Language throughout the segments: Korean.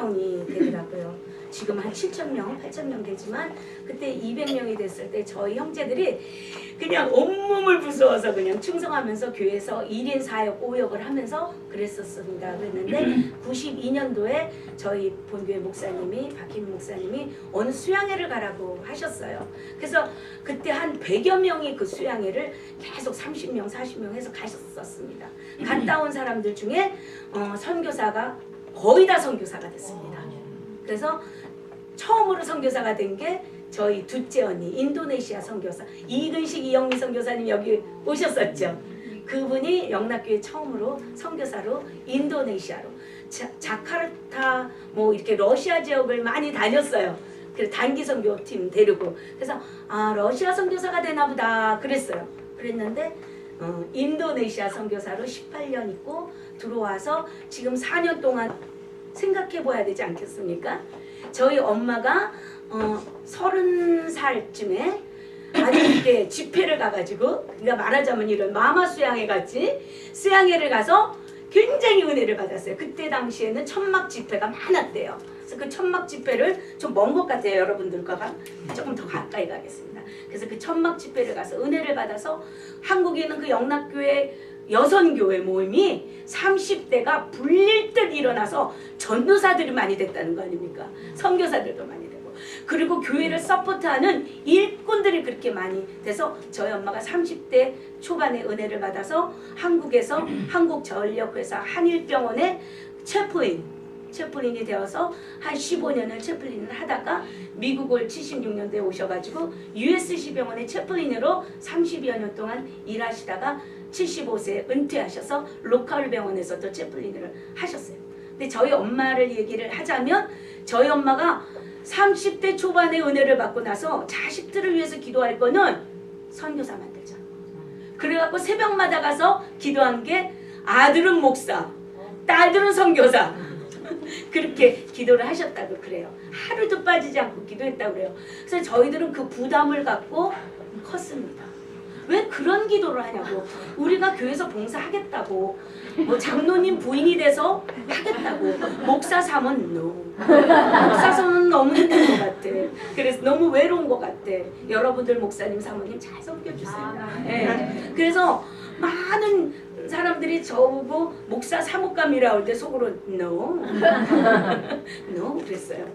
200명이 되더라고요. 지금 한 7,000명, 8,000명 되지만 그때 200명이 됐을 때 저희 형제들이 그냥 온몸을 부수어서 그냥 충성하면서 교회에서 1인 4역, 5역을 하면서 그랬었습니다. 그랬는데 92년도에 저희 본교회 목사님이, 박희민 목사님이 어느 수양회를 가라고 하셨어요. 그래서 그때 한 100여 명이 그 수양회를 계속 30명, 40명 해서 가셨었습니다. 갔다 온 사람들 중에 선교사가 거의 다 선교사가 됐습니다. 그래서 처음으로 선교사가 된 게 저희 둘째 언니, 인도네시아 선교사 이근식 이영미 선교사님 여기 오셨었죠. 그분이 영락교회 처음으로 선교사로 인도네시아로 자카르타 뭐 이렇게 러시아 지역을 많이 다녔어요. 그래서 단기 선교팀 데리고 그래서 아 러시아 선교사가 되나 보다 그랬어요. 그랬는데 인도네시아 선교사로 18년 있고 들어와서 지금 4년 동안 생각해 봐야 되지 않겠습니까? 저희 엄마가 30살쯤에 아주 이렇게 집회를 가가지고 그러니까 말하자면 이런 마마 수양회 같이 수양회를 가서 굉장히 은혜를 받았어요. 그때 당시에는 천막 집회가 많았대요. 그래서 그 천막 집회를 좀 먼 것 같아요. 여러분들과 조금 더 가까이 가겠습니다. 그래서 그 천막 집회를 가서 은혜를 받아서 한국에 있는 그 영락교회 여선교회 모임이 30대가 불릴 듯 일어나서 전도사들이 많이 됐다는 거 아닙니까? 선교사들도 많이 되고 그리고 교회를 서포트하는 일꾼들이 그렇게 많이 돼서 저희 엄마가 30대 초반에 은혜를 받아서 한국에서 한국전력회사 한일병원의 채플린이 되어서 한 15년을 채플린을 하다가 미국을 76년도에 오셔가지고 USC 병원의 채플린으로 30여 년 동안 일하시다가 75세에 은퇴하셔서 로컬 병원에서도 채플린을 하셨어요. 근데 저희 엄마를 얘기를 하자면 저희 엄마가 30대 초반에 은혜를 받고 나서 자식들을 위해서 기도할 거는 선교사 만들자. 그래갖고 새벽마다 가서 기도한 게 아들은 목사, 딸들은 선교사. 그렇게 기도를 하셨다고 그래요. 하루도 빠지지 않고 기도했다고 그래요. 그래서 저희들은 그 부담을 갖고 컸습니다. 왜 그런 기도를 하냐고. 우리가 교회에서 봉사하겠다고 뭐 장로님 부인이 돼서 하겠다고 목사 사면 목사 사면 너무 힘든 것 같아. 그래서 너무 외로운 것 같아. 여러분들 목사님 사모님 잘 섬겨주세요. 네. 그래서 많은 사람들이 저보고 목사 사모감이라 할 때 속으로 no 그랬어요.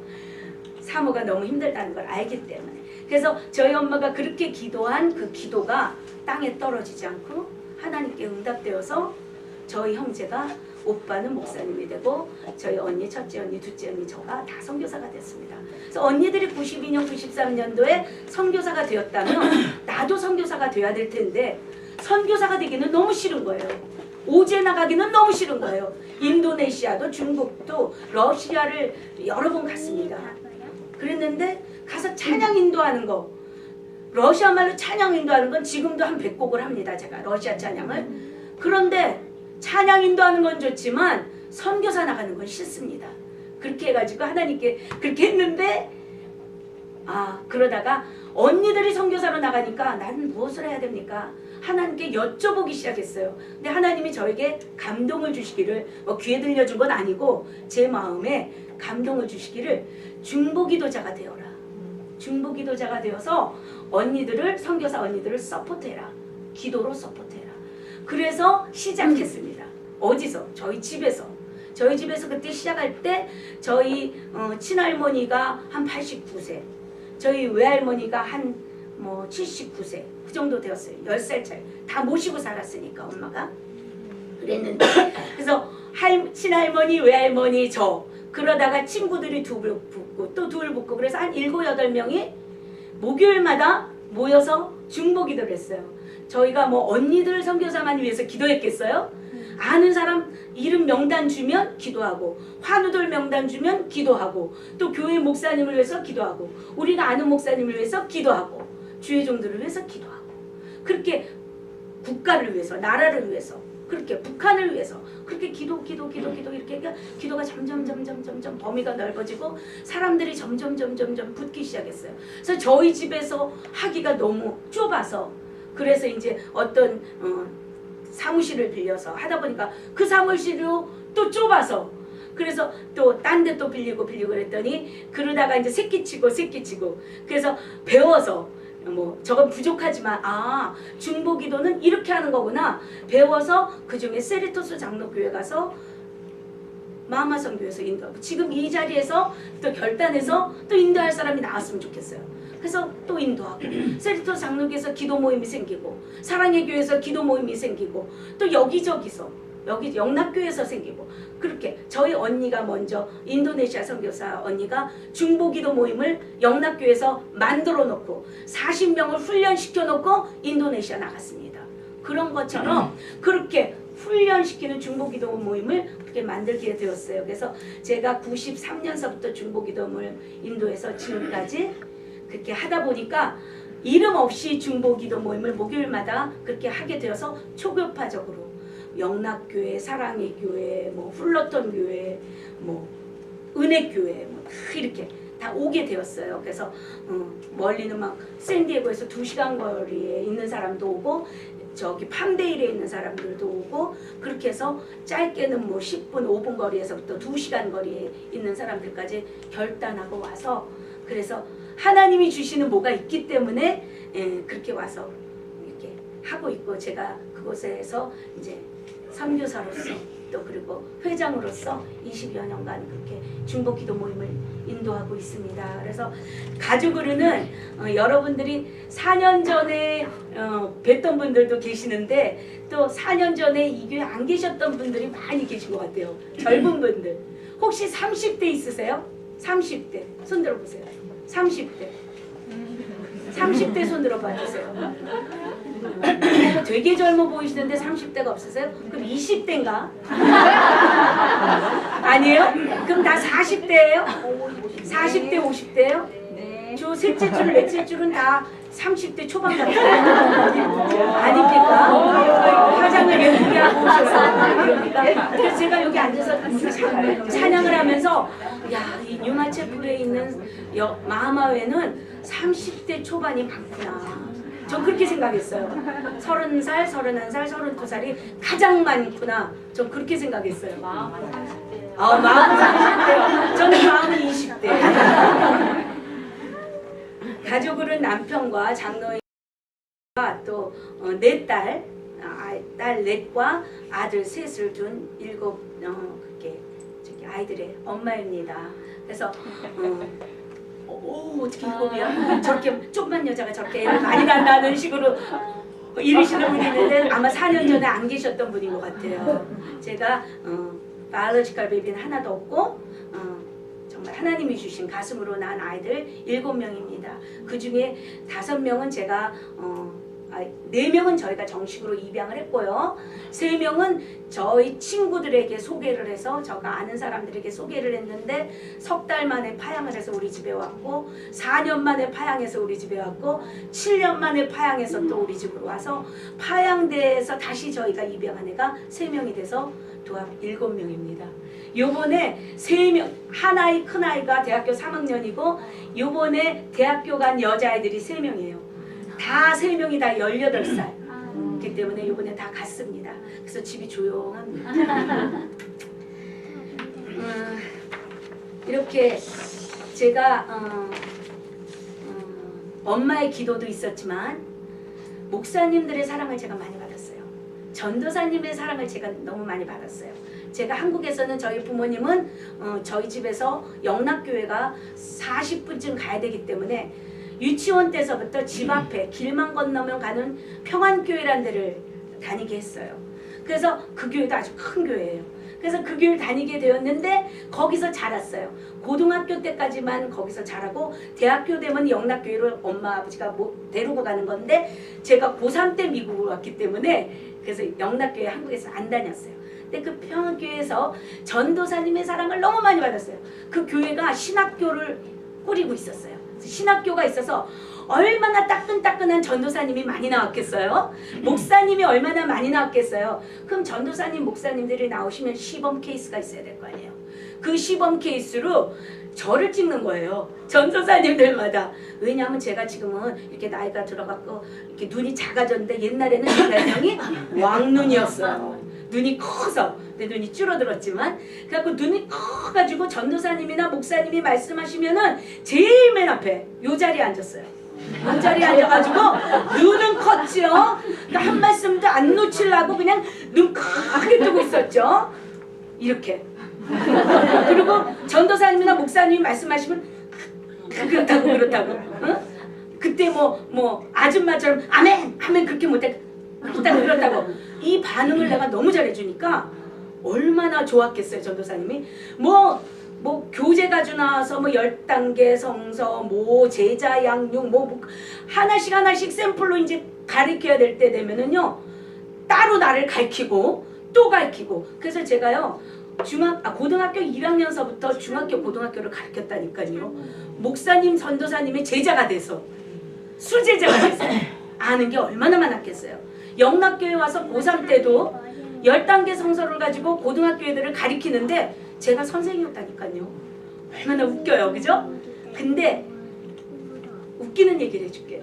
사모가 너무 힘들다는 걸 알기 때문에. 그래서 저희 엄마가 그렇게 기도한 그 기도가 땅에 떨어지지 않고 하나님께 응답되어서 저희 형제가 오빠는 목사님이 되고 저희 언니, 첫째 언니, 둘째 언니, 저가 다 선교사가 됐습니다. 그래서 언니들이 92년, 93년도에 선교사가 되었다면 나도 선교사가 돼야 될 텐데 선교사가 되기는 너무 싫은 거예요. 오제 나가기는 너무 싫은 거예요. 인도네시아도 중국도 러시아를 여러 번 갔습니다. 그랬는데 가서 찬양 인도하는 거 러시아 말로 찬양 인도하는 건 지금도 한 100곡을 합니다. 제가 러시아 찬양을. 그런데 찬양 인도하는 건 좋지만 선교사 나가는 건 싫습니다. 그렇게 해가지고 하나님께 그렇게 했는데 그러다가 언니들이 선교사로 나가니까 나는 무엇을 해야 됩니까? 하나님께 여쭤보기 시작했어요. 근데 하나님이 저에게 감동을 주시기를 뭐 귀에 들려준 건 아니고 제 마음에 감동을 주시기를 중보기도자가 되어라. 중보기도자가 되어서 선교사 언니들을 서포트해라. 기도로 서포트해라. 그래서 시작했습니다. 어디서? 저희 집에서 그때 시작할 때 저희 친할머니가 한 89세, 저희 외할머니가 한 79세 그 정도 되었어요. 10살 차이. 다 모시고 살았으니까 엄마가. 그랬는데 그래서 친할머니, 외할머니, 저 그러다가 친구들이 둘 붙고 또 둘 붙고 그래서 한 7, 8명이 목요일마다 모여서 중보기도를 했어요. 저희가 뭐 언니들 선교사만 위해서 기도했겠어요? 아는 사람 이름 명단 주면 기도하고 환우들 명단 주면 기도하고 또 교회 목사님을 위해서 기도하고 우리가 아는 목사님을 위해서 기도하고 주의 종들을 위해서 기도하고 그렇게 국가를 위해서 나라를 위해서 그렇게 북한을 위해서 그렇게 기도 이렇게 기도가 점점 범위가 넓어지고 사람들이 점점 붙기 시작했어요. 그래서 저희 집에서 하기가 너무 좁아서 그래서 이제 어떤 사무실을 빌려서 하다 보니까 그 사무실로 또 좁아서 그래서 또 딴 데 또 빌리고 그랬더니 그러다가 이제 새끼치고 그래서 배워서 뭐 저건 부족하지만 아 중보기도는 이렇게 하는 거구나 배워서 그중에 세리토스 장로교회 가서 마하마성교에서 인도하고 지금 이 자리에서 또 결단해서 또 인도할 사람이 나왔으면 좋겠어요. 그래서 또 인도하고 세리토스 장로교에서 기도 모임이 생기고 사랑의 교회에서 기도 모임이 생기고 또 여기저기서 여기 영락교회에서 생기고 그렇게 저희 언니가 먼저 인도네시아 선교사 언니가 중보기도 모임을 영락교회에서 만들어 놓고 40명을 훈련시켜 놓고 인도네시아 나갔습니다. 그런 것처럼 그렇게 훈련시키는 중보기도 모임을 그렇게 만들게 되었어요. 그래서 제가 93년서부터 중보기도 모임 인도에서 지금까지 그렇게 하다 보니까 이름 없이 중보기도 모임을 목요일마다 그렇게 하게 되어서 초교파적으로 영락교회, 사랑의 교회, 뭐 플러턴 교회, 뭐 은혜교회 뭐 이렇게 다 오게 되었어요. 그래서 멀리는 막 샌디에고에서 2시간 거리에 있는 사람도 오고 저기 팜데일에 있는 사람들도 오고 그렇게 해서 짧게는 뭐 10분, 5분 거리에서부터 2시간 거리에 있는 사람들까지 결단하고 와서 그래서 하나님이 주시는 뭐가 있기 때문에 그렇게 와서 이렇게 하고 있고 제가 그곳에서 이제 선교사로서 또 그리고 회장으로서 20여 년간 그렇게 중보기도 모임을 인도하고 있습니다. 그래서 가족으로는 여러분들이 4년 전에 뵀던 분들도 계시는데 또 4년 전에 이 교회 안 계셨던 분들이 많이 계신 것 같아요. 젊은 분들. 혹시 30대 있으세요? 30대. 손 들어보세요. 30대. 30대 손 들어봐 주세요. 되게 젊어 보이시는데 30대가 없으세요? 그럼 20대인가? 아니에요? 그럼 다 40대예요? 40대, 50대예요? 네. 저 셋째 줄, 넷째 줄은 다 30대 초반 같아요. 아닙니까? 화장을 예쁘게 하고 오셔서 그러니까. 그래서 제가 여기 앉아서 찬양을 하면서 야, 이 뉴마체플에 있는 마하마회는 30대 초반이 많구나. 전 그렇게 생각했어요. 30살, 31살, 32살이 가장 많구나. 전 그렇게 생각했어요. 마음은 30대예요. 마음은 30대요. 저는 마음은 20대. 가족으로는 남편과 장노인과 또 네 딸, 딸 넷과 아들 셋을 둔 7 그렇게 저기 아이들의 엄마입니다. 그래서 오 어떻게 7이야? 저렇게 조그만 여자가 저렇게 애를 많이 낳는다는 식으로 이러시는 분이 있는데 아마 4년 전에 안 계셨던 분인 것 같아요. 제가 바이올로지컬 베이비는 하나도 없고 정말 하나님이 주신 가슴으로 낳은 아이들 7명입니다. 그 중에 5명은 제가 4명은 저희가 정식으로 입양을 했고요. 3명은 저희 친구들에게 소개를 해서 제가 아는 사람들에게 소개를 했는데 석 달 만에 파양을 해서 우리 집에 왔고 4년 만에 파양해서 우리 집에 왔고 7년 만에 파양해서 또 우리 집으로 와서 파양대에서 다시 저희가 입양한 애가 3명이 돼서 도합 7명입니다. 요번에 3명, 하나의 큰아이가 대학교 3학년이고 요번에 대학교 간 여자아이들이 3명이에요. 다 3명이 다 18살. 그렇기 때문에 이번에 다 갔습니다. 그래서 집이 조용합니다. 이렇게 제가 엄마의 기도도 있었지만 목사님들의 사랑을 제가 많이 받았어요. 전도사님의 사랑을 제가 너무 많이 받았어요. 제가 한국에서는 저희 부모님은 저희 집에서 영락교회가 40분쯤 가야 되기 때문에 유치원 때서부터 집 앞에 길만 건너면 가는 평안교회라는 데를 다니게 했어요. 그래서 그 교회도 아주 큰 교회예요. 그래서 그 교회를 다니게 되었는데 거기서 자랐어요. 고등학교 때까지만 거기서 자라고 대학교 되면 영락교회를 엄마 아버지가 데리고 가는 건데 제가 고3 때 미국으로 왔기 때문에 그래서 영락교회 한국에서 안 다녔어요. 근데 그 평안교회에서 전도사님의 사랑을 너무 많이 받았어요. 그 교회가 신학교를 꾸리고 있었어요. 신학교가 있어서 얼마나 따끈따끈한 전도사님이 많이 나왔겠어요? 목사님이 얼마나 많이 나왔겠어요? 그럼 전도사님, 목사님들이 나오시면 시범 케이스가 있어야 될 거 아니에요? 그 시범 케이스로 저를 찍는 거예요. 전도사님들마다. 왜냐하면 제가 지금은 이렇게 나이가 들어갔고 이렇게 눈이 작아졌는데 옛날에는 제 별명이 왕눈이었어요. 눈이 커서 내 눈이 줄어들었지만 그래갖고 눈이 커가지고 전도사님이나 목사님이 말씀하시면은 제일 맨 앞에 요 자리에 앉았어요. 요 자리에 앉아가지고 눈은 컸지요. 그러니까 한 말씀도 안 놓치려고 그냥 눈 크게 뜨고 있었죠. 이렇게. 그리고 전도사님이나 목사님이 말씀하시면 그렇다고 응? 그때 뭐 아줌마처럼 아멘 아멘 그렇게 못해 그렇다고 이 반응을 내가 너무 잘해주니까 얼마나 좋았겠어요. 전도사님이 뭐 교재 가지고 나와서 뭐 10단계 성서 뭐 제자 양육 뭐 하나씩 샘플로 이제 가르쳐야 될 때 되면은요 따로 나를 가르치고 또 가르치고 그래서 제가요 고등학교 1학년서부터 중학교 고등학교를 가르쳤다니까요. 목사님 전도사님의 제자가 돼서 수제자가 돼서 아는 게 얼마나 많았겠어요. 영락교회 와서 고3 때도 10단계 성서를 가지고 고등학교 애들을 가리키는데 제가 선생님이었다니까요. 얼마나 웃겨요. 그죠? 근데 웃기는 얘기를 해줄게요.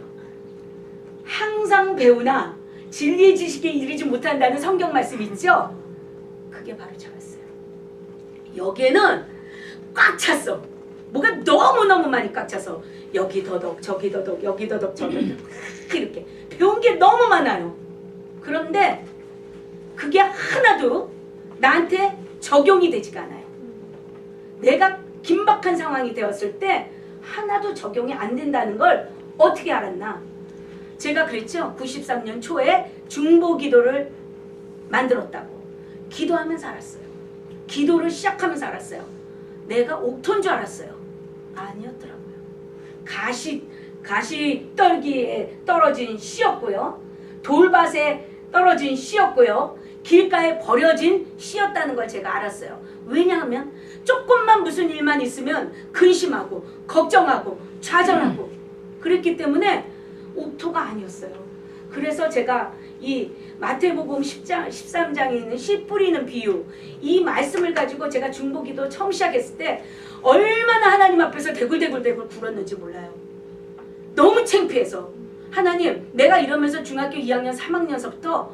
항상 배우나 진리의 지식에 이르지 못한다는 성경 말씀 있죠? 그게 바로 저였어요. 여기에는 꽉 찼어. 뭐가 너무너무 많이 꽉 차서 여기 더덕 저기 더덕 여기 더덕 저기 더덕 이렇게 배운 게 너무 많아요. 그런데 그게 하나도 나한테 적용이 되지가 않아요. 내가 긴박한 상황이 되었을 때 하나도 적용이 안 된다는 걸 어떻게 알았나? 제가 그랬죠. 93년 초에 중보기도를 만들었다고. 기도하면서 알았어요. 기도를 시작하면서 알았어요. 내가 옥토인 줄 알았어요. 아니었더라고요. 가시 떨기에 떨어진 씨였고요. 돌밭에 떨어진 씨였고요. 길가에 버려진 씨였다는 걸 제가 알았어요. 왜냐하면 조금만 무슨 일만 있으면 근심하고 걱정하고 좌절하고 그랬기 때문에 옥토가 아니었어요. 그래서 제가 이 마태복음 13장에 있는 씨 뿌리는 비유 이 말씀을 가지고 제가 중보기도 처음 시작했을 때 얼마나 하나님 앞에서 대굴대굴 굴었는지 몰라요. 너무 창피해서 하나님 내가 이러면서 중학교 2학년 3학년서부터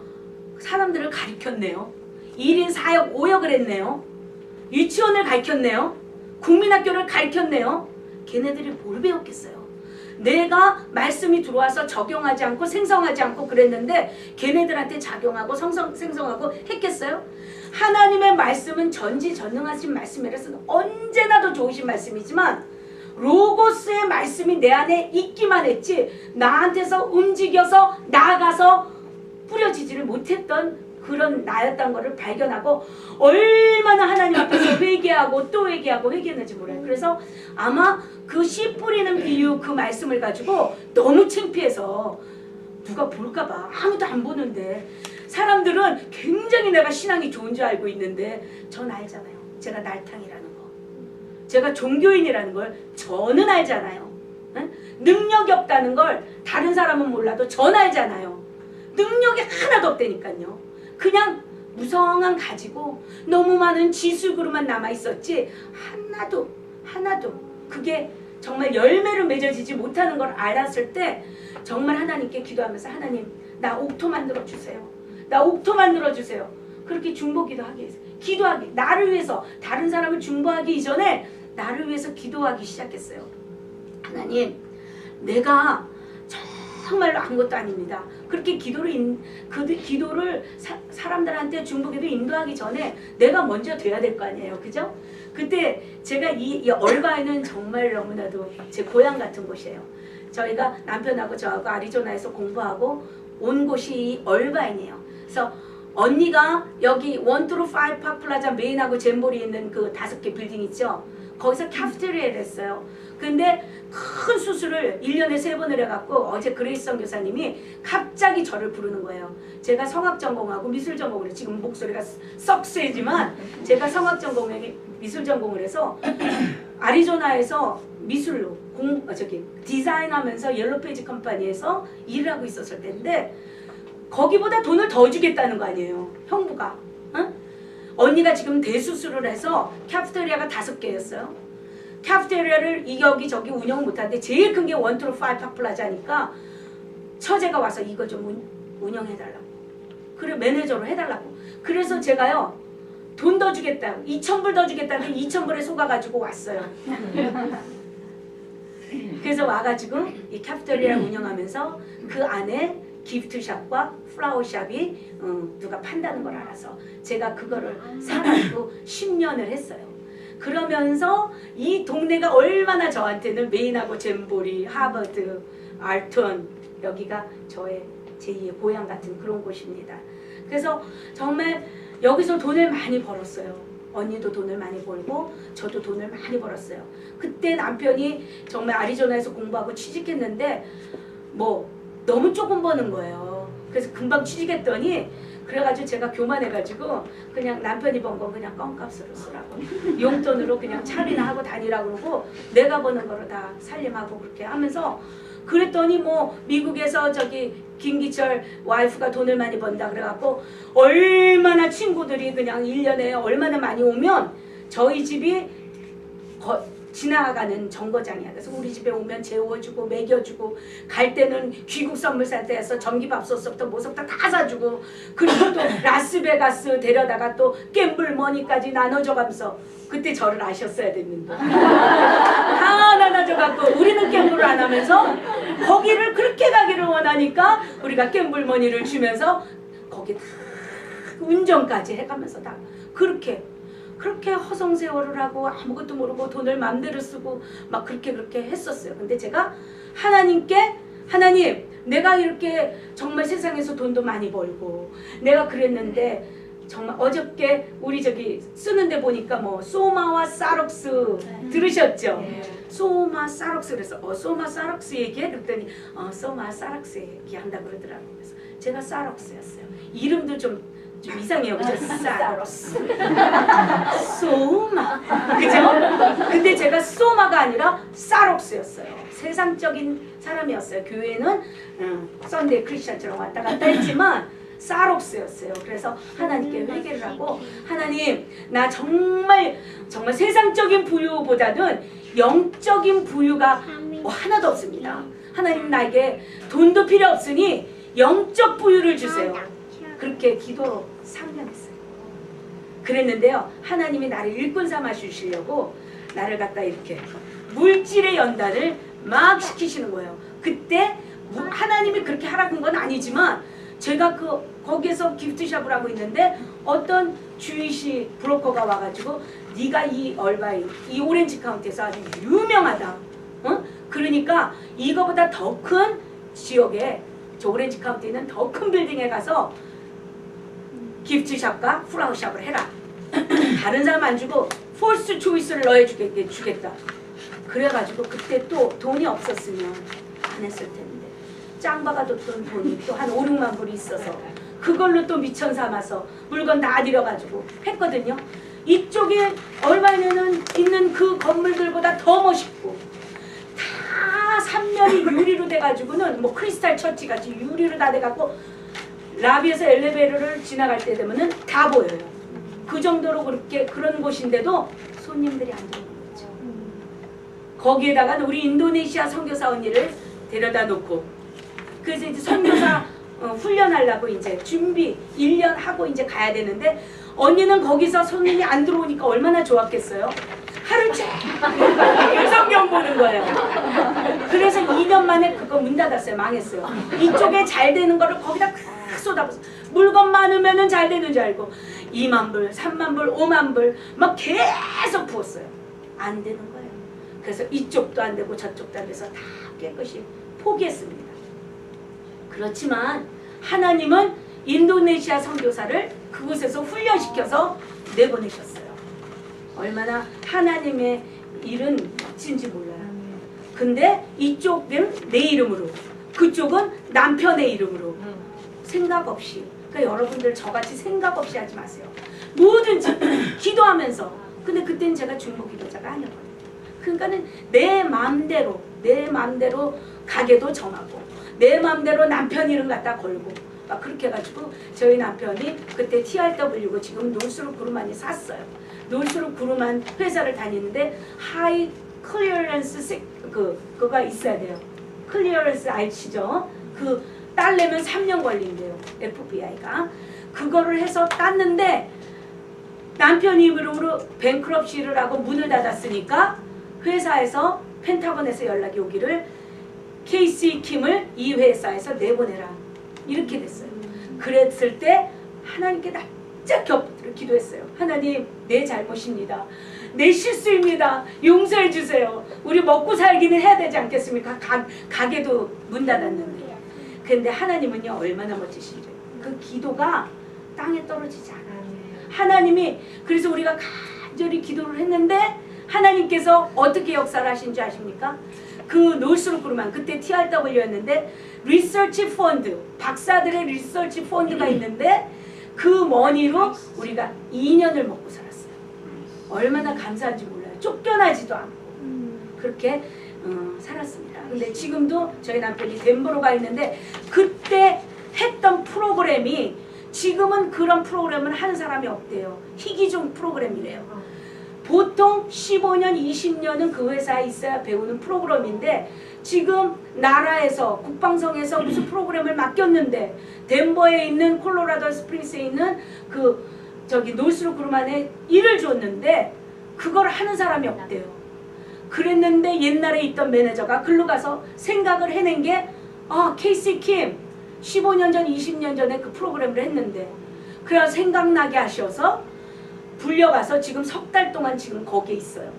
사람들을 가르쳤네요. 1인 4역 5역을 했네요. 유치원을 가르쳤네요. 국민학교를 가르쳤네요. 걔네들이 뭘 배웠겠어요. 내가 말씀이 들어와서 적용하지 않고 생성하지 않고 그랬는데 걔네들한테 작용하고 생성하고 했겠어요? 하나님의 말씀은 전지전능하신 말씀이라서 언제나 더 좋으신 말씀이지만 로고스의 말씀이 내 안에 있기만 했지 나한테서 움직여서 나아가서 뿌려지지를 못했던 그런 나였던 것을 발견하고 얼마나 하나님 앞에서 회개하고 또 회개하고 회개했는지 몰라요. 그래서 아마 그 씨 뿌리는 비유 그 말씀을 가지고 너무 창피해서 누가 볼까봐 아무도 안 보는데 사람들은 굉장히 내가 신앙이 좋은 줄 알고 있는데 전 알잖아요. 제가 날탕이라는 거. 제가 종교인이라는 걸 저는 알잖아요. 응? 능력이 없다는 걸 다른 사람은 몰라도 전 알잖아요. 능력이 하나도 없다니까요. 그냥 무성한 가지고 너무 많은 지식으로만 남아있었지 하나도 그게 정말 열매로 맺어지지 못하는 걸 알았을 때 정말 하나님께 기도하면서 하나님 나 옥토 만들어 주세요. 나 옥토 만들어 주세요. 그렇게 중보기도하기 위해서 기도하기 나를 위해서 다른 사람을 중보하기 이전에 나를 위해서 기도하기 시작했어요. 하나님 내가 정말로 아무것도 아닙니다. 그렇게 기도를 사람들한테 중보기도 인도하기 전에 내가 먼저 돼야 될 거 아니에요. 그죠? 그때 제가 이 얼바인은 정말 너무나도 제 고향 같은 곳이에요. 저희가 남편하고 저하고 아리조나에서 공부하고 온 곳이 이 얼바인이에요. 그래서 언니가 여기 1, 2, 5 파크플라자 메인하고 잼보리 있는 그 5개 빌딩 있죠? 거기서 카프테리아를 했어요. 근데 큰 수술을 1년에 3번을 해갖고 어제 그레이스 선교사님이 갑자기 저를 부르는 거예요. 제가 성악 전공하고 미술 전공을 해서 지금 목소리가 썩 세지만 제가 성악 전공에 미술 전공을 해서 아리조나에서 미술로 디자인하면서 옐로페이지 컴퍼니에서 일을 하고 있었을 때인데 거기보다 돈을 더 주겠다는 거 아니에요. 형부가. 응? 언니가 지금 대수술을 해서 카프테리아가 5개였어요. 카프테리아를 여기저기 운영 못하는데 제일 큰 게 1, 2, 5 파크플라자니까 처제가 와서 이거 좀 운영해달라고. 그래 매니저로 해달라고. 그래서 제가요 돈 더 주겠다 2,000불 더 주겠다는데 2,000불에 속아가지고 왔어요. 그래서 와가지고 이 카피토리아를 운영하면서 그 안에 기프트샵과 플라워샵이 누가 판다는 걸 알아서 제가 그거를 사가지고 10년을 했어요. 그러면서 이 동네가 얼마나 저한테는 메인하고 잼보리, 하버드, 알턴 여기가 저의 제2의 고향 같은 그런 곳입니다. 그래서 정말 여기서 돈을 많이 벌었어요. 언니도 돈을 많이 벌고 저도 돈을 많이 벌었어요. 그때 남편이 정말 아리조나에서 공부하고 취직했는데 뭐 너무 조금 버는 거예요. 그래서 금방 취직했더니 그래가지고 제가 교만해가지고 그냥 남편이 번 건 그냥 껌값으로 쓰라고 용돈으로 그냥 차비나 하고 다니라고 그러고 내가 버는 거로 다 살림하고 그렇게 하면서 그랬더니 뭐 미국에서 저기 김기철 와이프가 돈을 많이 번다 그래갖고 얼마나 친구들이 그냥 1년에 얼마나 많이 오면 저희 집이 지나가는 정거장이야. 그래서 우리 집에 오면 재워주고 먹여주고 갈 때는 귀국 선물 사태에서 전기밥솥부터 뭐부터 다 사주고 그리고 또 라스베가스 데려다가 또 갬블 머니까지 나눠줘가면서 그때 저를 아셨어야 됐는데 다 나눠줘갖고 우리는 갬블을 안 하면서 거기를 그렇게 가기를 원하니까 우리가 갬블 머니를 주면서 거기 다 운전까지 해가면서 다 그렇게 허송세월을 하고 아무것도 모르고 돈을 맘대로 쓰고 막 그렇게 했었어요. 근데 제가 하나님께 하나님 내가 이렇게 정말 세상에서 돈도 많이 벌고 내가 그랬는데 정말 어저께 우리 저기 쓰는데 보니까 뭐 소마와 사록스 들으셨죠? 소마 사록스 그래서 소마 사록스 얘기해? 그랬더니 소마 사록스 얘기한다 그러더라고요. 그래서 제가 사록스였어요. 이름도 좀 이상해요. 그죠? 사록스 소마 그죠? 근데 제가 소마가 아니라 사록스였어요. 세상적인 사람이었어요. 교회는 썬데이 크리스천처럼 왔다 갔다 했지만 사록스였어요. 그래서 하나님께 회개를 하고 하나님 나 정말 세상적인 부유보다는 영적인 부유가 뭐 하나도 없습니다. 하나님 나에게 돈도 필요 없으니 영적 부유를 주세요. 그렇게 기도로 상명했어요. 그랬는데요. 하나님이 나를 일꾼 삼아 주시려고 나를 갖다 이렇게 물질의 연단을 막 시키시는 거예요. 그때 하나님이 그렇게 하라고 한 건 아니지만 제가 거기에서 기프트샵을 하고 있는데 어떤 주이시 브로커가 와가지고 네가 이 얼바인 이 오렌지 카운티에서 아주 유명하다. 그러니까 이거보다 더 큰 지역에 저 오렌지 카운티는 더 큰 빌딩에 가서 기프트샵과 플라워샵을 해라. 다른 사람 안 주고 폴스 초이스를 주겠다. 그래가지고 그때 또 돈이 없었으면 안 했을 텐데 짱 박아뒀던 돈이 또 한 5, 6만 불이 있어서 그걸로 또 미천 삼아서 물건 다 들여가지고 했거든요. 이쪽에 얼마에는 있는 그 건물들보다 더 멋있고 다 삼면이 유리로 돼가지고는 뭐 크리스탈 처치같이 유리로 다 돼갖고 라비에서 엘리베이터를 지나갈 때 되면은 다 보여요. 그 정도로 그런 곳인데도 손님들이 안 들어오는 거죠. 거기에다가 우리 인도네시아 선교사 언니를 데려다 놓고 그래서 이제 선교사 훈련하려고 이제 준비 1년 하고 이제 가야 되는데 언니는 거기서 손님이 안 들어오니까 얼마나 좋았겠어요. 하루 종일 성경 보는 거예요. 그래서 2년 만에 그거 문 닫았어요. 망했어요. 이쪽에 잘 되는 거를 거기다 쏟아부어서 물건 많으면은 잘 되는 줄 알고 2만 불, 3만 불, 5만 불 막 계속 부었어요. 안 되는 거예요. 그래서 이쪽도 안 되고 저쪽도 안 돼서 다 깨끗이 포기했습니다. 그렇지만 하나님은 인도네시아 선교사를 그곳에서 훈련시켜서 내보내셨어요. 얼마나 하나님의 일은 멋진지 몰라요. 근데 이쪽은 내 이름으로 그쪽은 남편의 이름으로 생각 없이 그러니까 여러분들 저같이 생각 없이 하지 마세요. 뭐든지 기도하면서 근데 그때는 제가 중보 기도자가 아니었거든요. 그러니까는 내 마음대로 가게도 정하고 내 마음대로 남편 이름 갖다 걸고 막 그렇게 해가지고 저희 남편이 그때 TRW고 지금 놀수록 그루만이 샀어요. 놀수록 그루만 회사를 다니는데 하이 클리어런스 그거가 있어야 돼요. 클리어런스 아시죠? 그 딸 내면 3년 걸린대요. FBI가. 그거를 해서 땄는데 남편 이름으로 뱅크럽시를 하고 문을 닫았으니까 회사에서 펜타곤에서 연락이 오기를 케이시 킴을 이 회사에서 내보내라 이렇게 됐어요. 그랬을 때 하나님께 납작 엎드려 기도했어요. 하나님, 내 잘못입니다. 내 실수입니다. 용서해 주세요. 우리 먹고 살기는 해야 되지 않겠습니까? 가게도 문 닫았는데. 근데 하나님은요 얼마나 멋지신지. 그 기도가 땅에 떨어지지 않아요. 하나님이, 그래서 우리가 간절히 기도를 했는데 하나님께서 어떻게 역사를 하신 줄 아십니까? 그 노스로 그루만, 그때 TRW였는데 리서치 펀드, 박사들의 리서치 펀드가 있는데 그 머니로 우리가 2년을 먹고 살았어요. 얼마나 감사한지 몰라요. 쫓겨나지도 않고 그렇게 살았습니다. 근데 지금도 저희 남편이 덴버로 가 있는데 그때 했던 프로그램이 지금은 그런 프로그램을 하는 사람이 없대요. 희귀종 프로그램이래요. 보통 15년, 20년은 그 회사에 있어야 배우는 프로그램인데 지금 나라에서 국방성에서 무슨 프로그램을 맡겼는데 덴버에 있는 콜로라도 스프링스에 있는 그 저기 노스로 그루만에 일을 줬는데 그걸 하는 사람이 없대요. 그랬는데 옛날에 있던 매니저가 글로 가서 생각을 해낸 게 케이시 킴 15년 전, 20년 전에 그 프로그램을 했는데 그래야 생각나게 하셔서 불려가서 지금 석 달 동안 지금 거기에 있어요.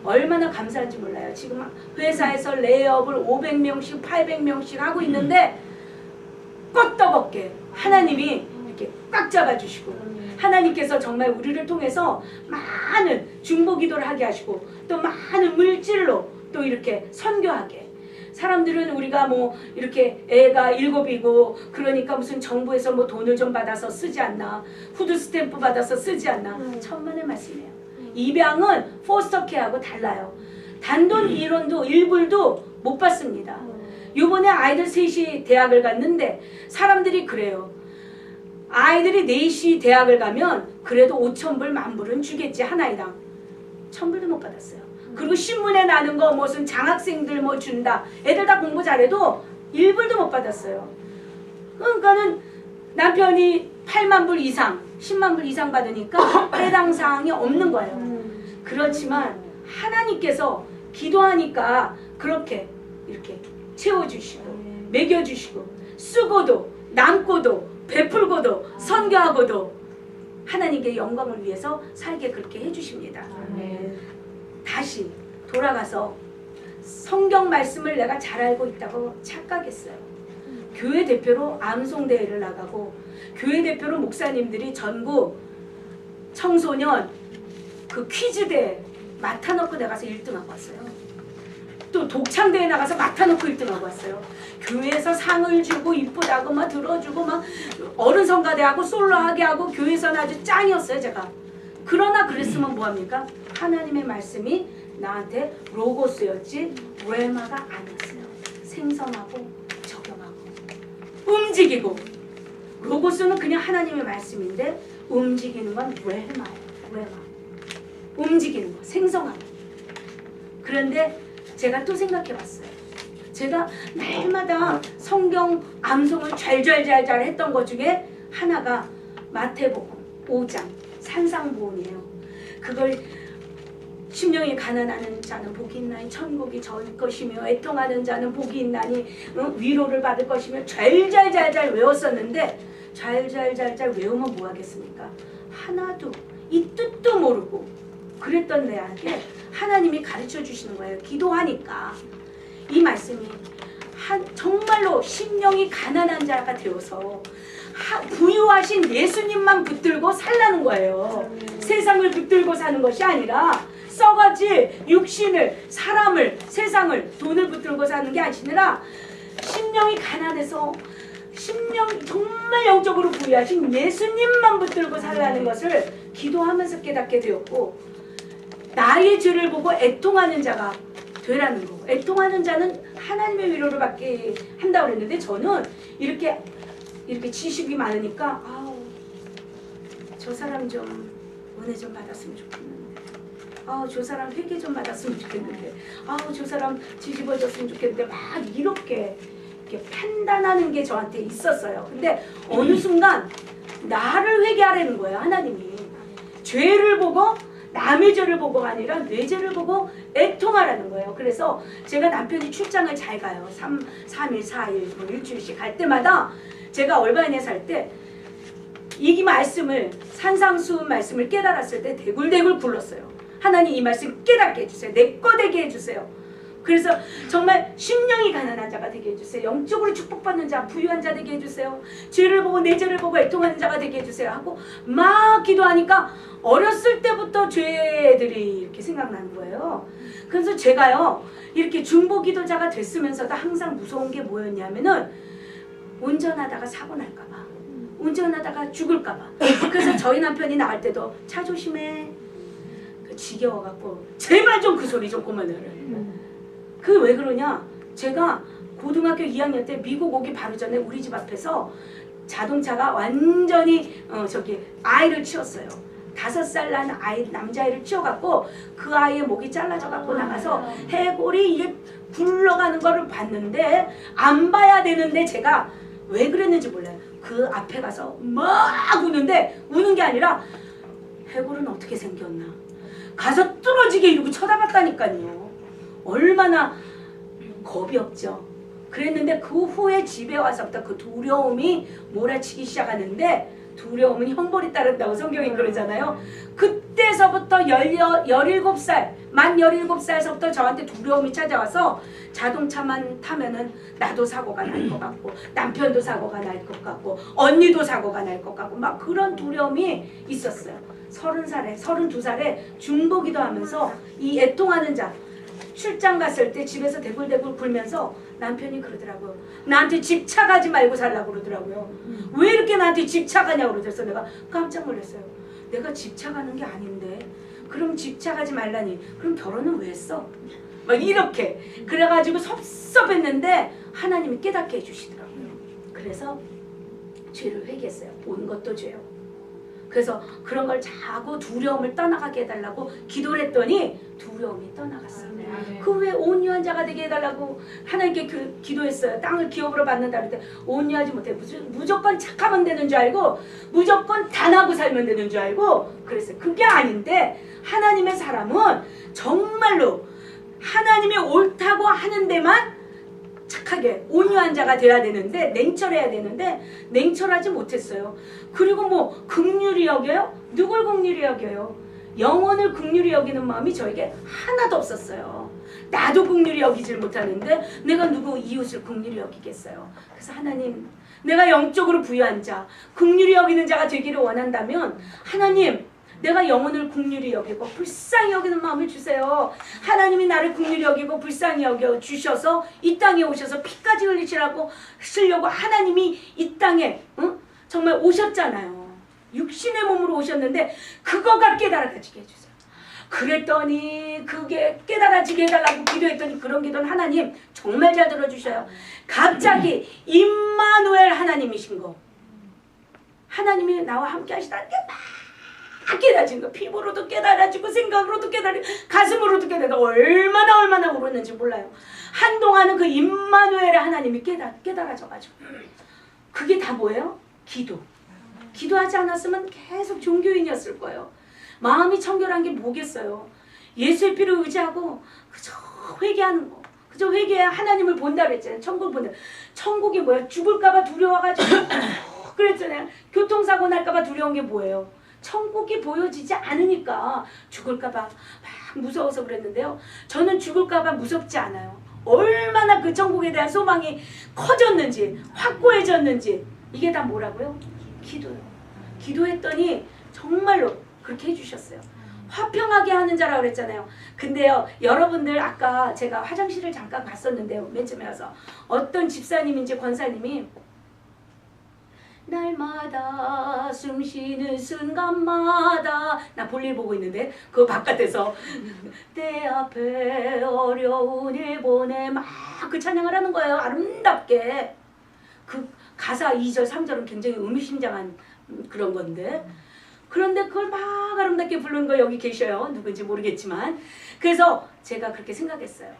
얼마나 감사한지 몰라요. 지금 회사에서 레이업을 500명씩 800명씩 하고 있는데 껐떡없게 하나님이 이렇게 꽉 잡아주시고 하나님께서 정말 우리를 통해서 많은 중보기도를 하게 하시고 또 많은 물질로 또 이렇게 선교하게. 사람들은 우리가 뭐 이렇게 애가 7이고 그러니까 무슨 정부에서 뭐 돈을 좀 받아서 쓰지 않나, 푸드 스탬프 받아서 쓰지 않나. 천만의 말씀이에요. 입양은 포스터 케어하고 달라요. 단돈 1원도 1불도 못 받습니다. 요번에 아이들 셋이 대학을 갔는데 사람들이 그래요. 아이들이 넷이 대학을 가면 그래도 5,000불, 10,000불은 주겠지, 한 아이당. 1,000불도 못 받았어요. 그리고 신문에 나는 거 무슨 장학생들 뭐 준다. 애들 다 공부 잘해도 1불도 못 받았어요. 그러니까는 남편이 8만 불 이상, 10만 불 이상 받으니까 해당 사항이 없는 거예요. 그렇지만 하나님께서 기도하니까 그렇게 이렇게 채워주시고 먹여주시고 쓰고도 남고도 베풀고도 선교하고도 하나님께 영광을 위해서 살게 그렇게 해주십니다. 다시 돌아가서 성경 말씀을 내가 잘 알고 있다고 착각했어요. 교회 대표로 암송대회를 나가고 교회 대표로 목사님들이 전국 청소년 그 퀴즈대회 맡아놓고 나가서 1등하고 왔어요. 또 독창대회 나가서 맡아놓고 1등하고 왔어요. 교회에서 상을 주고 이쁘다고 막 들어주고 막 어른성가대하고 솔로하게 하고 교회에서는 아주 짱이었어요 제가. 그러나 그랬으면 뭐합니까? 하나님의 말씀이 나한테 로고스였지 레마가 아니었어요. 생성하고 적용하고 움직이고. 로고스는 그냥 하나님의 말씀인데 움직이는 건 레마예요. 레마. 움직이는 거, 생성하고. 그런데 제가 또 생각해 봤어요. 제가 날마다 성경 암송을 잘잘잘잘 했던 것 중에 하나가 마태복음 5장 산상보훈이에요. 그걸 심령이 가난하는 자는 복이 있나니 천국이 저희 것이며 애통하는 자는 복이 있나니 위로를 받을 것이며 잘잘잘잘 외웠었는데 잘잘잘잘 외우면 뭐 하겠습니까? 하나도 이 뜻도 모르고 그랬던 내한테 하나님이 가르쳐 주시는 거예요. 기도하니까 이 말씀이 정말로 심령이 가난한 자가 되어서 부유하신 예수님만 붙들고 살라는 거예요. 세상을 붙들고 사는 것이 아니라 썩어질 육신을, 사람을, 세상을, 돈을 붙들고 사는 게 아니라 심령이 가난해서 심령 정말 영적으로 부유하신 예수님만 붙들고 살라는 것을 기도하면서 깨닫게 되었고, 나의 죄를 보고 애통하는 자가 되라는 거. 애통하는 자는 하나님의 위로를 받게 한다고 그랬는데, 저는 이렇게 지식이 많으니까 아우, 저 사람 좀 은혜 좀 받았으면 좋겠는데, 아우 저 사람 회개 좀 받았으면 좋겠는데, 아우 저 사람 뒤집어졌으면 좋겠는데, 막 이렇게 판단하는 게 저한테 있었어요. 근데 어느 순간 나를 회개하라는 거예요. 하나님이 죄를 보고 남의 죄를 보고가 아니라 내 죄를 보고 애통하라는 거예요. 그래서 제가 남편이 출장을 잘 가요. 3일 4일 뭐 일주일씩 갈 때마다 제가 얼바인에 살 때 이 말씀을 산상수훈 말씀을 깨달았을 때 대굴대굴 굴렀어요. 하나님 이 말씀 깨닫게 해주세요. 내 거 되게 해주세요. 그래서 정말 심령이 가난한 자가 되게 해주세요. 영적으로 축복받는 자, 부유한 자 되게 해주세요. 죄를 보고 내 죄를 보고 애통하는 자가 되게 해주세요 하고 막 기도하니까 어렸을 때부터 죄들이 이렇게 생각나는 거예요. 그래서 제가요 이렇게 중보 기도자가 됐으면서도 항상 무서운 게 뭐였냐면은 운전하다가 사고 날까봐, 운전하다가 죽을까봐. 그래서 저희 남편이 나갈 때도 차 조심해. 지겨워갖고 제발 좀 그 소리 좀 그만해라. 그 왜 그러냐? 제가 고등학교 2학년 때 미국 오기 바로 전에 우리 집 앞에서 자동차가 완전히 아이를 치웠어요. 5살 난 아이 남자아이를 치워갖고 그 아이의 목이 잘라져갖고 나가서 해골이 이게 굴러가는 거를 봤는데 안 봐야 되는데 제가 왜 그랬는지 몰라요. 그 앞에 가서 막 우는데 우는 게 아니라 해골은 어떻게 생겼나? 가서 뚫어지게 이러고 쳐다봤다니까요. 얼마나 겁이 없죠. 그랬는데 그 후에 집에 와서부터 그 두려움이 몰아치기 시작하는데 두려움은 형벌이 따른다고 성경이 그러잖아요. 그때서부터 17살, 만 17살서부터 저한테 두려움이 찾아와서 자동차만 타면은 나도 사고가 날 것 같고 남편도 사고가 날 것 같고 언니도 사고가 날 것 같고 막 그런 두려움이 있었어요. 30살에 32살에 중보기도 하면서 이 애통하는 자 출장 갔을 때 집에서 대굴대굴 굴면서 남편이 그러더라고요. 나한테 집착하지 말고 살라고 그러더라고요. 왜 이렇게 나한테 집착하냐고 그러셔서 내가 깜짝 놀랐어요. 내가 집착하는 게 아닌데 그럼 집착하지 말라니 그럼 결혼은 왜 했어? 막 이렇게 그래가지고 섭섭했는데 하나님이 깨닫게 해주시더라고요. 그래서 죄를 회개했어요. 온 것도 죄요. 그래서 그런 걸 자꾸 두려움을 떠나가게 해달라고 기도를 했더니 두려움이 떠나갔어요. 그 후에 온유한 자가 되게 해달라고 하나님께 기도했어요. 땅을 기업으로 받는다 그럴 때 온유하지 못해. 무조건 착하면 되는 줄 알고 무조건 단하고 살면 되는 줄 알고 그랬어요. 그게 아닌데 하나님의 사람은 정말로 하나님이 옳다고 하는 데만 착하게 온유한 자가 돼야 되는데 냉철해야 되는데 냉철하지 못했어요. 그리고 뭐 긍휼히 여겨요? 누굴 긍휼히 여겨요? 영혼을 긍휼히 여기는 마음이 저에게 하나도 없었어요. 나도 긍휼히 여기질 못하는데 내가 누구 이웃을 긍휼히 여기겠어요. 그래서 하나님 내가 영적으로 부유한 자 긍휼히 여기는 자가 되기를 원한다면 하나님 내가 영혼을 긍휼히 여기고 불쌍히 여기는 마음을 주세요. 하나님이 나를 긍휼히 여기고 불쌍히 여겨 주셔서 이 땅에 오셔서 피까지 흘리시려고 하나님이 이 땅에 정말 오셨잖아요. 육신의 몸으로 오셨는데 그거가 깨달아지게 해주세요. 그랬더니 그게 깨달아지게 해달라고 기도했더니 그런 기도는 하나님 정말 잘 들어주셔요. 갑자기 임마누엘 하나님이신 거 하나님이 나와 함께 하시다는 게 막 깨달아진 거. 피부로도 깨달아지고 생각으로도 깨달아지고 가슴으로도 깨달아지고 얼마나 울었는지 몰라요. 한동안은 그 임마누엘의 하나님이 깨달아져가지고 그게 다 뭐예요? 기도하지 않았으면 계속 종교인이었을 거예요. 마음이 청결한 게 뭐겠어요. 예수의 피를 의지하고 그저 회개하는 거. 그저 회개해야 하나님을 본다 그랬잖아요. 천국을 본다. 천국이 뭐야? 죽을까봐 두려워가지고 그랬잖아요. 교통사고 날까봐 두려운 게 뭐예요? 천국이 보여지지 않으니까 죽을까봐 막 무서워서 그랬는데요. 저는 죽을까봐 무섭지 않아요. 얼마나 그 천국에 대한 소망이 커졌는지 확고해졌는지 이게 다 뭐라고요? 기도요. 기도했더니 정말로 그렇게 해주셨어요. 화평하게 하는 자라고 그랬잖아요. 근데요 여러분들 아까 제가 화장실을 잠깐 갔었는데요. 맨 처음에 와서 어떤 집사님인지 권사님이 날마다 숨쉬는 순간마다 나 볼일 보고 있는데 그 바깥에서 내 앞에 어려운 일 보내 막 그 찬양을 하는 거예요. 아름답게. 그 가사 2절 3절은 굉장히 의미심장한 그런 건데 그런데 그걸 막 아름답게 부르는 거 여기 계셔요. 누군지 모르겠지만 그래서 제가 그렇게 생각했어요.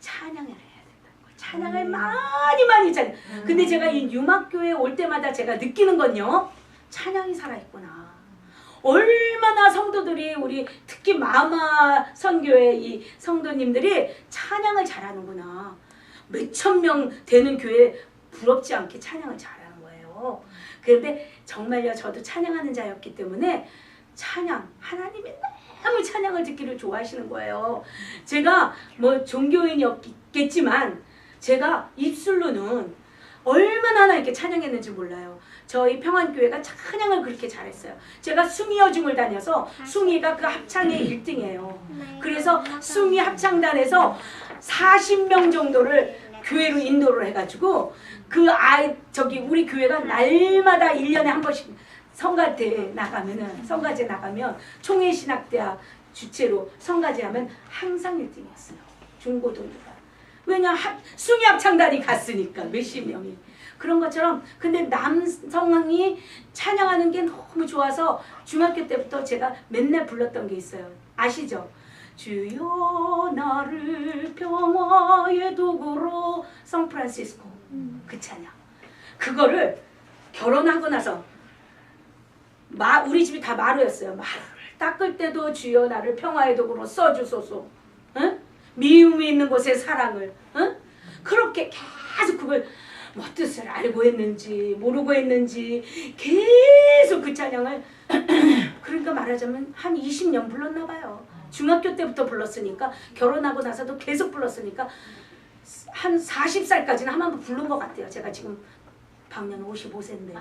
찬양을 해야 된다는 거. 찬양을 많이 찬양. 근데 제가 이 융합교회에 올 때마다 제가 느끼는 건요. 찬양이 살아있구나. 얼마나 성도들이 우리 특히 마마 선교회 이 성도님들이 찬양을 잘하는구나. 몇천 명 되는 교회 부럽지 않게 찬양을 잘하는 거예요. 그런데 정말요 저도 찬양하는 자였기 때문에 찬양 하나님이 너무 찬양을 듣기를 좋아하시는 거예요. 제가 뭐 종교인이었겠지만 제가 입술로는 얼마나 하나 이렇게 찬양했는지 몰라요. 저희 평안교회가 찬양을 그렇게 잘했어요. 제가 숭이여중을 다녀서 숭이가 그 합창의 1등이에요. 그래서 숭이 합창단에서 40명 정도를 교회로 인도를 해가지고 그 우리 교회가 날마다 1년에 한 번씩 성가대 나가면 총회신학대학 주최로 성가제 하면 항상 1등이었어요. 중고등부가. 왜냐 숭이 합창단이 갔으니까 몇십 명이. 그런 것처럼 근데 남성이 찬양하는 게 너무 좋아서 중학교 때부터 제가 맨날 불렀던 게 있어요. 아시죠? 주여 나를 평화의 도구로 성프란시스코 그 찬양. 그거를 결혼하고 나서 우리 집이 다 마루였어요. 마루를 닦을 때도 주여 나를 평화의 도구로 써주소서. 응? 미움이 있는 곳에 사랑을. 응? 그렇게 계속 그걸 뭐 뜻을 알고 했는지 모르고 했는지 계속 그 찬양을 그러니까 말하자면 한 20년 불렀나 봐요. 중학교 때부터 불렀으니까 결혼하고 나서도 계속 불렀으니까 한 40살까지는 한 번 부른 것 같아요. 제가 지금 방년 55세인데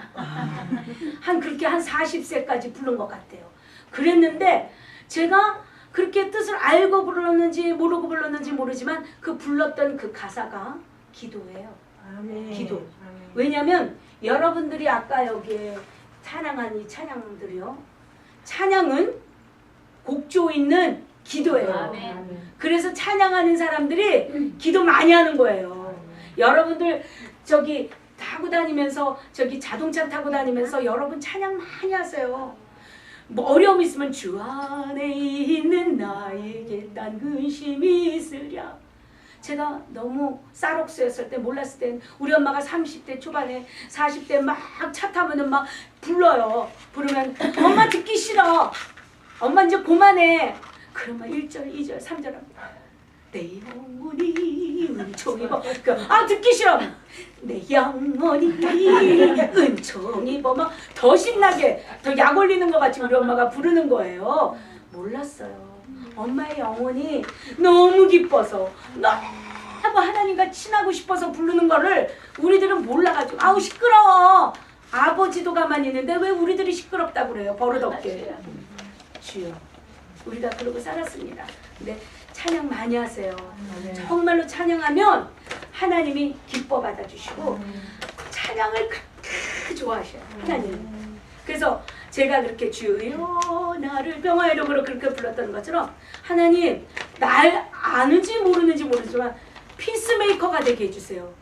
한 그렇게 한 40세까지 부른 것 같아요. 그랬는데 제가 그렇게 뜻을 알고 불렀는지 모르고 불렀는지 모르지만 그 불렀던 그 가사가 기도예요. 아멘. 기도. 아멘. 왜냐하면 여러분들이 아까 여기에 찬양한 이 찬양들이요. 찬양은 곡조 있는 기도예요. 아멘. 그래서 찬양하는 사람들이 기도 많이 하는 거예요. 여러분들 저기 타고 다니면서 저기 자동차 타고 다니면서 여러분 찬양 많이 하세요. 뭐 어려움 있으면 주 안에 있는 나에게 딴 근심이 있으랴. 제가 너무 쌀옥수였을 때 몰랐을 땐 우리 엄마가 30대 초반에 40대 막 차 타면은 막 불러요. 부르면 엄마 듣기 싫어. 엄마 이제 그만해. 그러면 1절, 2절, 3절 합니다. 내 영혼이 은총이 듣기 싫어. 내 영혼이 은총이 막 더 신나게 더 약 올리는 것 같이 우리 엄마가 부르는 거예요. 몰랐어요. 엄마의 영혼이 너무 기뻐서 너무 하나님과 친하고 싶어서 부르는 거를 우리들은 몰라가지고 아우 시끄러워. 아버지도 가만히 있는데 왜 우리들이 시끄럽다고 그래요. 버릇없게. 주여 우리 다 그러고 살았습니다. 근데 찬양 많이 하세요. 정말로 찬양하면 하나님이 기뻐 받아주시고 찬양을 그렇게 좋아하셔요. 하나님. 그래서 제가 그렇게 주여 나를 평화의 도구로 그렇게 불렀던 것처럼 하나님 날 아는지 모르는지 모르지만 피스메이커가 되게 해주세요.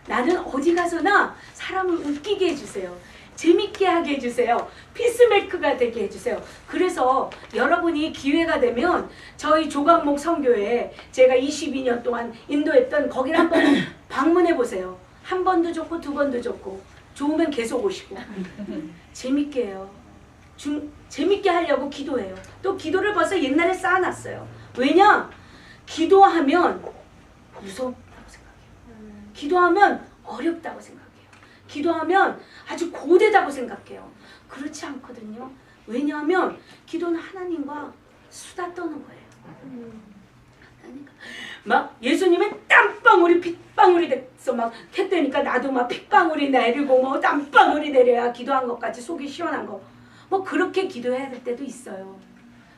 나는 어디 가서나 사람을 웃기게 해주세요. 재밌게 하게 해주세요. 피스메이커가 되게 해주세요. 그래서 여러분이 기회가 되면 저희 조각목 성교회 제가 22년 동안 인도했던 거기를 한번 방문해 보세요. 한 번도 좋고 두 번도 좋고 좋으면 계속 오시고 재밌게 해요. 재밌게 하려고 기도해요. 또 기도를 벌써 옛날에 쌓아놨어요. 왜냐? 기도하면 무섭다고 생각해요. 기도하면 어렵다고 생각해요. 기도하면 아주 고되다고 생각해요. 그렇지 않거든요. 왜냐하면 기도는 하나님과 수다 떠는 거예요. 막 예수님은 땀방울이 핏방울이 됐어 막 했다니까 나도 막 핏방울이 내리고 뭐 땀방울이 내려야 기도한 것 같이 속이 시원한 거. 뭐 그렇게 기도해야 될 때도 있어요.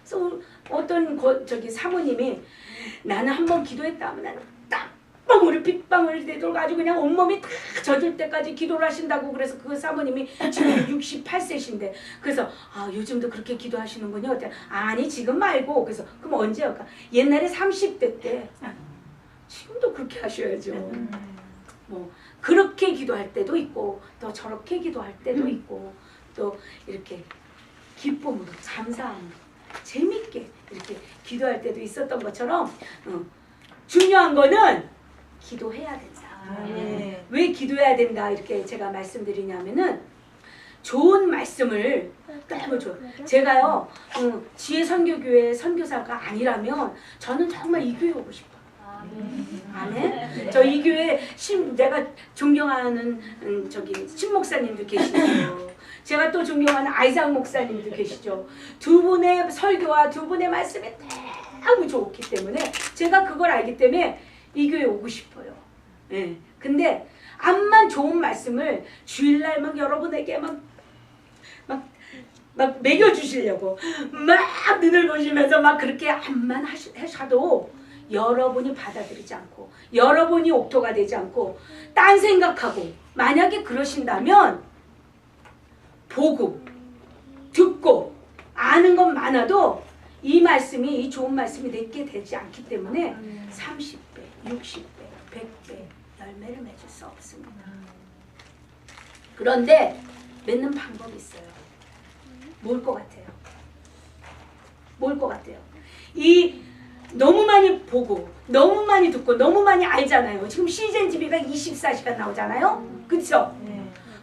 그래서 어떤 저기 사모님이 나는 한번 기도했다 하면 나는 땀방울이 핏방울이 되도록 그냥 온몸이 다 젖을 때까지 기도를 하신다고. 그래서 그 사모님이 지금 68세신데 그래서 요즘도 그렇게 기도하시는군요. 아니 지금 말고. 그래서 그럼 언제 할까? 옛날에 30대 때 지금도 그렇게 하셔야죠. 뭐 그렇게 기도할 때도 있고 또 저렇게 기도할 때도 있고 또 이렇게 기쁨으로 감사함으로 재밌게 이렇게 기도할 때도 있었던 것처럼 중요한 거는 기도해야 된다. 왜 기도해야 된다 이렇게 제가 말씀드리냐면은 좋은 말씀을 너무 좋아. 제가요 지혜 선교교회 선교사가 아니라면 저는 정말 이 교회 오고 싶어요. 안 해? 저 이 교회 내가 존경하는 저기 신 목사님도 계시고 제가 또 존경하는 아이작 목사님도 계시죠. 두 분의 설교와 두 분의 말씀이 너무 좋기 때문에 제가 그걸 알기 때문에 이 교회 오고 싶어요. 예. 근데 암만 좋은 말씀을 주일날 막 여러분에게 막 먹여주시려고 막 눈을 보시면서 막 그렇게 암만 하셔도 여러분이 받아들이지 않고 여러분이 옥토가 되지 않고 딴 생각하고 만약에 그러신다면 보고 듣고 아는 건 많아도 이 말씀이 이 좋은 말씀이 내게 되지 않기 때문에 30배, 60배, 100배 열매를 맺을 수 없습니다. 그런데 맺는 방법이 있어요. 뭘 것 같아요? 뭘 것 같아요? 이 너무 많이 보고 너무 많이 듣고 너무 많이 알잖아요. 지금 CGN TV가 24시간 나오잖아요. 그렇죠?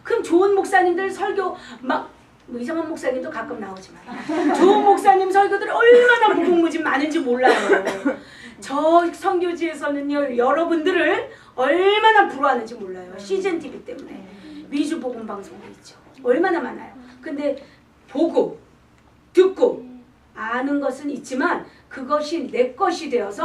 그럼 좋은 목사님들 설교 막 뭐 이상한 목사님도 가끔 나오지만 좋은 목사님 설교들 얼마나 무궁무진 많은지 몰라요. 저 선교지에서는요 여러분들을 얼마나 부러워하는지 몰라요. CGN TV 때문에 위주 복음 방송도 있죠. 얼마나 많아요. 근데 보고 듣고 아는 것은 있지만 그것이 내 것이 되어서